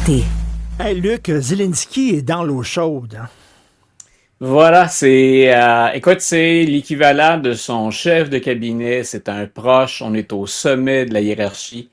Liberté. Hey Luc, Zelensky est dans l'eau chaude, hein. Voilà, écoute, c'est l'équivalent de son chef de cabinet, c'est un proche, on est au sommet de la hiérarchie.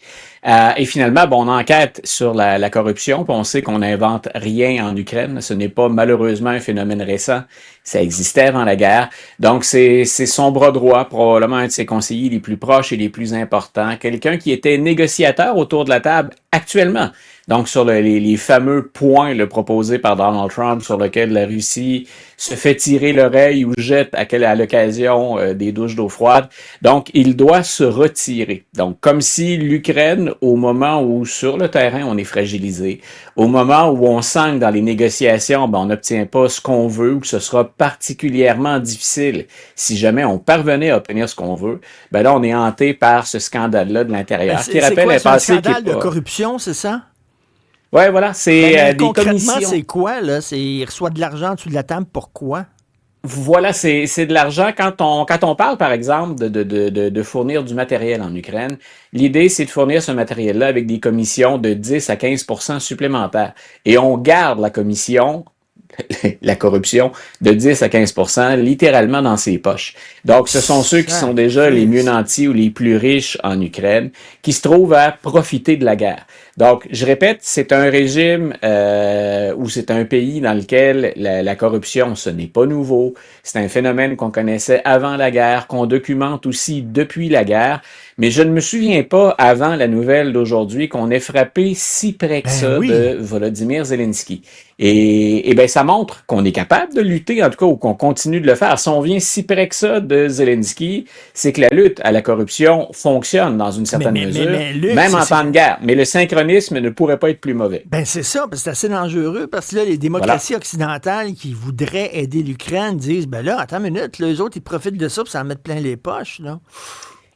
Et finalement, bon, on enquête sur la corruption, puis on sait qu'on n'invente rien en Ukraine. Ce n'est pas malheureusement un phénomène récent, ça existait avant la guerre. Donc, c'est son bras droit, probablement un de ses conseillers les plus proches et les plus importants, quelqu'un qui était négociateur autour de la table actuellement. Donc, sur les fameux points proposés par Donald Trump sur lequel la Russie se fait tirer l'oreille ou jette à l'occasion des douches d'eau froide. Donc, il doit se retirer. Donc, comme si l'Ukraine, au moment où sur le terrain on est fragilisé, au moment où on sent que dans les négociations, on n'obtient pas ce qu'on veut ou que ce sera particulièrement difficile si jamais on parvenait à obtenir ce qu'on veut, ben là, on est hanté par ce scandale-là de l'intérieur. C'est quoi, c'est un scandale de corruption, c'est ça? Ouais, voilà, c'est des concrètement, commissions. c'est quoi, là? Il reçoit de l'argent dessous de la table, pourquoi? Voilà, c'est de l'argent quand on parle, par exemple, de fournir du matériel en Ukraine. L'idée, c'est de fournir ce matériel-là avec des commissions de 10 à 15% supplémentaires. Et on garde la commission, la corruption, de 10 à 15% littéralement dans ses poches. Donc, ce sont ceux qui sont déjà les mieux nantis ou les plus riches en Ukraine qui se trouvent à profiter de la guerre. Donc, je répète, c'est un régime ou c'est un pays dans lequel la corruption, ce n'est pas nouveau. C'est un phénomène qu'on connaissait avant la guerre, qu'on documente aussi depuis la guerre. Mais je ne me souviens pas, avant la nouvelle d'aujourd'hui, qu'on ait frappé si près que ça de Volodymyr Zelensky. Et ben, ça montre qu'on est capable de lutter, en tout cas, ou qu'on continue de le faire. Si on vient si près que ça de Zelensky, c'est que la lutte à la corruption fonctionne dans une certaine mesure, Luc, même en temps de guerre. Mais le synchronisme ne pourrait pas être plus mauvais. Ben c'est ça, parce que c'est assez dangereux, parce que là, les démocraties occidentales qui voudraient aider l'Ukraine disent, ben là, attends une minute, les autres, ils profitent de ça pour s'en mettre plein les poches, là.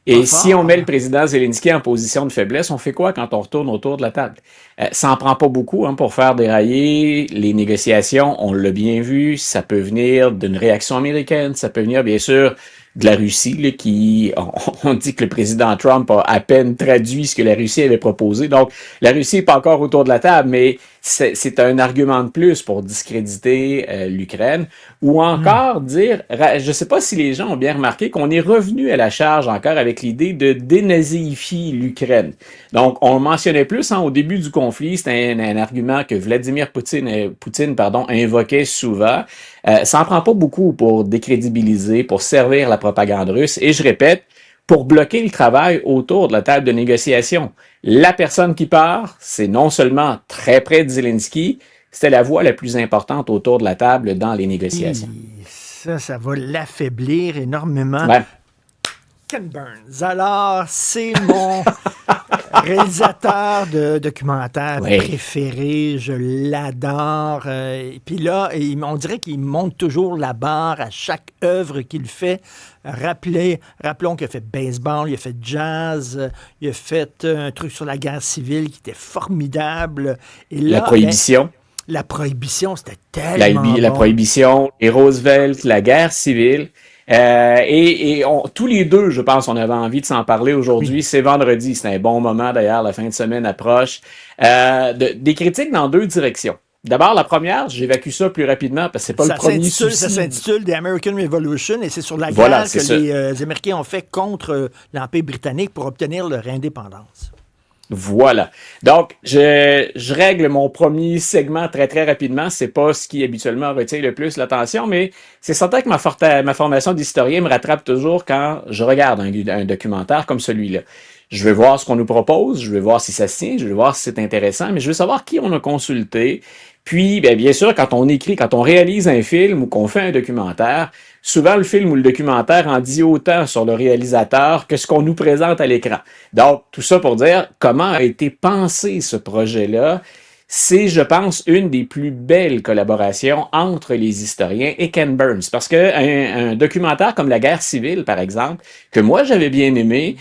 Et si on met le président Zelensky en position de faiblesse, on fait quoi quand on retourne autour de la table? Ça en prend pas beaucoup pour faire dérailler les négociations. On l'a bien vu, ça peut venir d'une réaction américaine, ça peut venir bien sûr de la Russie, là, on dit que le président Trump a à peine traduit ce que la Russie avait proposé. Donc, la Russie n'est pas encore autour de la table, mais c'est un argument de plus pour discréditer l'Ukraine. Ou encore dire, je ne sais pas si les gens ont bien remarqué qu'on est revenu à la charge encore avec l'idée de dénazifier l'Ukraine. Donc, on mentionnait plus au début du conflit, c'était un argument que Vladimir Poutine invoquait souvent. Ça n'en prend pas beaucoup pour décrédibiliser, pour servir la propagande russe. Et je répète, pour bloquer le travail autour de la table de négociation. La personne qui part, c'est non seulement très près de Zelensky, c'est la voix la plus importante autour de la table dans les négociations. Ça va l'affaiblir énormément. Ouais. Ken Burns. Alors, c'est mon réalisateur de documentaire préféré. Je l'adore. Puis là, on dirait qu'il monte toujours la barre à chaque œuvre qu'il fait. Rappelons qu'il a fait baseball, il a fait jazz, il a fait un truc sur la guerre civile qui était formidable. Et là, la prohibition. La prohibition, c'était tellement La prohibition, et Roosevelt, la guerre civile. Tous les deux, je pense, on avait envie de s'en parler aujourd'hui. Oui. C'est vendredi, c'est un bon moment d'ailleurs, la fin de semaine approche. Des critiques dans deux directions. D'abord, la première, j'évacue ça plus rapidement parce que c'est pas le premier souci. Ça s'intitule The American Revolution et c'est sur la guerre que les Américains ont fait contre l'Empire britannique pour obtenir leur indépendance. Voilà. Donc, je règle mon premier segment très, très rapidement. C'est pas ce qui habituellement retient le plus l'attention, mais c'est certain que ma formation d'historien me rattrape toujours quand je regarde un documentaire comme celui-là. Je vais voir ce qu'on nous propose, je vais voir si ça se tient, je vais voir si c'est intéressant, mais je veux savoir qui on a consulté. Puis, bien sûr, quand on réalise un film ou qu'on fait un documentaire, souvent le film ou le documentaire en dit autant sur le réalisateur que ce qu'on nous présente à l'écran. Donc, tout ça pour dire comment a été pensé ce projet-là. C'est, je pense, une des plus belles collaborations entre les historiens et Ken Burns. Parce qu'un documentaire comme La guerre civile, par exemple, que moi j'avais bien aimé,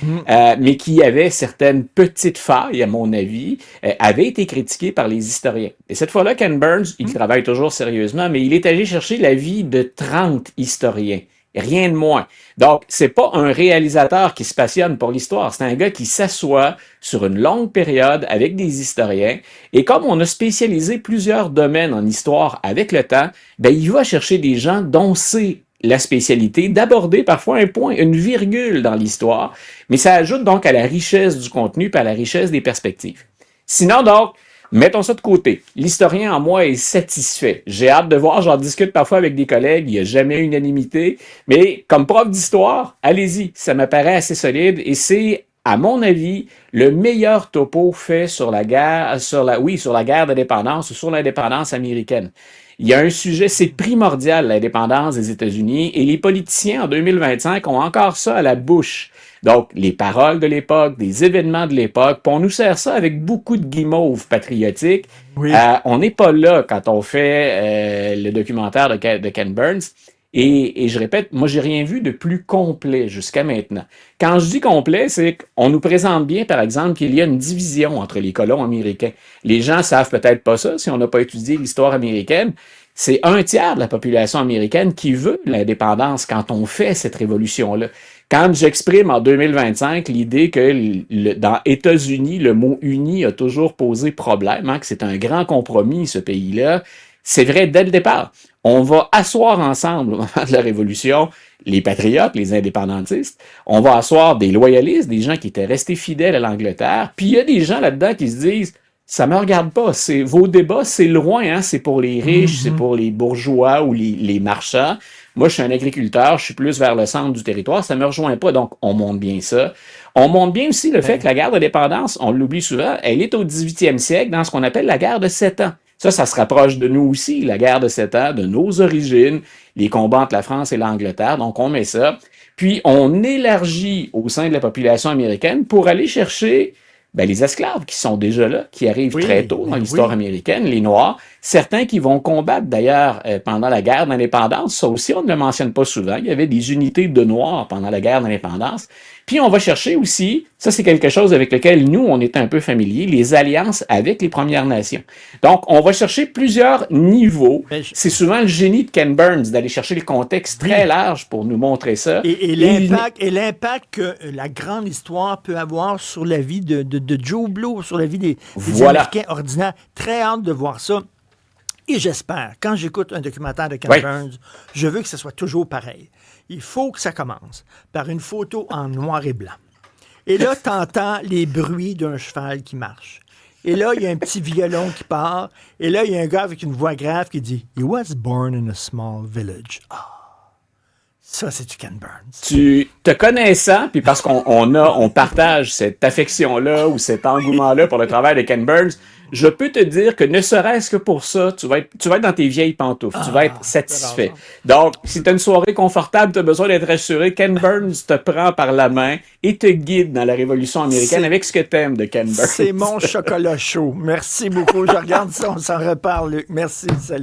mais qui avait certaines petites failles, à mon avis, avait été critiqué par les historiens. Et cette fois-là, Ken Burns, il travaille toujours sérieusement, mais il est allé chercher l'avis de 30 historiens Rien de moins. Donc, c'est pas un réalisateur qui se passionne pour l'histoire, c'est un gars qui s'assoit sur une longue période avec des historiens, et comme on a spécialisé plusieurs domaines en histoire avec le temps, ben, il va chercher des gens dont c'est la spécialité d'aborder parfois un point, une virgule dans l'histoire, mais ça ajoute donc à la richesse du contenu et à la richesse des perspectives. Sinon, donc, mettons ça de côté. L'historien en moi est satisfait. J'ai hâte de voir, j'en discute parfois avec des collègues, il n'y a jamais unanimité, mais comme prof d'histoire, allez-y, ça m'apparaît assez solide et c'est, à mon avis, le meilleur topo fait sur la guerre, sur la guerre d'indépendance ou sur l'indépendance américaine. Il y a un sujet, c'est primordial, l'indépendance des États-Unis, et les politiciens en 2025 ont encore ça à la bouche. Donc, les paroles de l'époque, des événements de l'époque, puis on nous sert ça avec beaucoup de guimauves patriotiques. Oui. On n'est pas là quand on fait le documentaire de Ken Burns. Et je répète, moi, j'ai rien vu de plus complet jusqu'à maintenant. Quand je dis complet, c'est qu'on nous présente bien, par exemple, qu'il y a une division entre les colons américains. Les gens savent peut-être pas ça si on n'a pas étudié l'histoire américaine. C'est un tiers de la population américaine qui veut l'indépendance quand on fait cette révolution-là. Quand j'exprime en 2025 l'idée que dans États-Unis, le mot uni a toujours posé problème, hein, que c'est un grand compromis, ce pays-là, c'est vrai dès le départ. On va asseoir ensemble au moment de la Révolution les patriotes, les indépendantistes. On va asseoir des loyalistes, des gens qui étaient restés fidèles à l'Angleterre. Puis il y a des gens là-dedans qui se disent ça me regarde pas. Vos débats, c'est loin, hein? C'est pour les riches, c'est pour les bourgeois ou les marchands. Moi, je suis un agriculteur, je suis plus vers le centre du territoire, ça me rejoint pas, donc on montre bien ça. On montre bien aussi le fait que la guerre d'indépendance, on l'oublie souvent, elle est au 18e siècle dans ce qu'on appelle la guerre de 7 ans. Ça se rapproche de nous aussi, la guerre de 7 ans, de nos origines, les combats entre la France et l'Angleterre, donc on met ça. Puis on élargit au sein de la population américaine pour aller chercher les esclaves qui sont déjà là, qui arrivent très tôt dans l'histoire américaine, les Noirs, certains qui vont combattre d'ailleurs pendant la guerre d'indépendance, ça aussi on ne le mentionne pas souvent, il y avait des unités de Noirs pendant la guerre d'indépendance. Puis on va chercher aussi, ça c'est quelque chose avec lequel nous on est un peu familiers, les alliances avec les Premières Nations. Donc on va chercher plusieurs niveaux. C'est souvent le génie de Ken Burns d'aller chercher le contexte très large pour nous montrer ça. Et l'impact que la grande histoire peut avoir sur la vie de Joe Blow, sur la vie des Américains ordinaires. Très hâte de voir ça. Et j'espère, quand j'écoute un documentaire de Ken Burns, je veux que ce soit toujours pareil. Il faut que ça commence par une photo en noir et blanc. Et là, tu entends les bruits d'un cheval qui marche. Et là, il y a un petit violon qui part. Et là, il y a un gars avec une voix grave qui dit « He was born in a small village. » Ça, c'est du Ken Burns. Tu te connaissant, puis parce qu'on partage cette affection-là ou cet engouement-là pour le travail de Ken Burns, je peux te dire que ne serait-ce que pour ça, tu vas être dans tes vieilles pantoufles. Tu vas être satisfait. Donc, si tu as une soirée confortable, tu as besoin d'être rassuré, Ken Burns te prend par la main et te guide dans la Révolution américaine avec ce que tu aimes de Ken Burns. C'est mon chocolat chaud. Merci beaucoup. Je regarde ça, on s'en reparle, Luc. Merci, salut.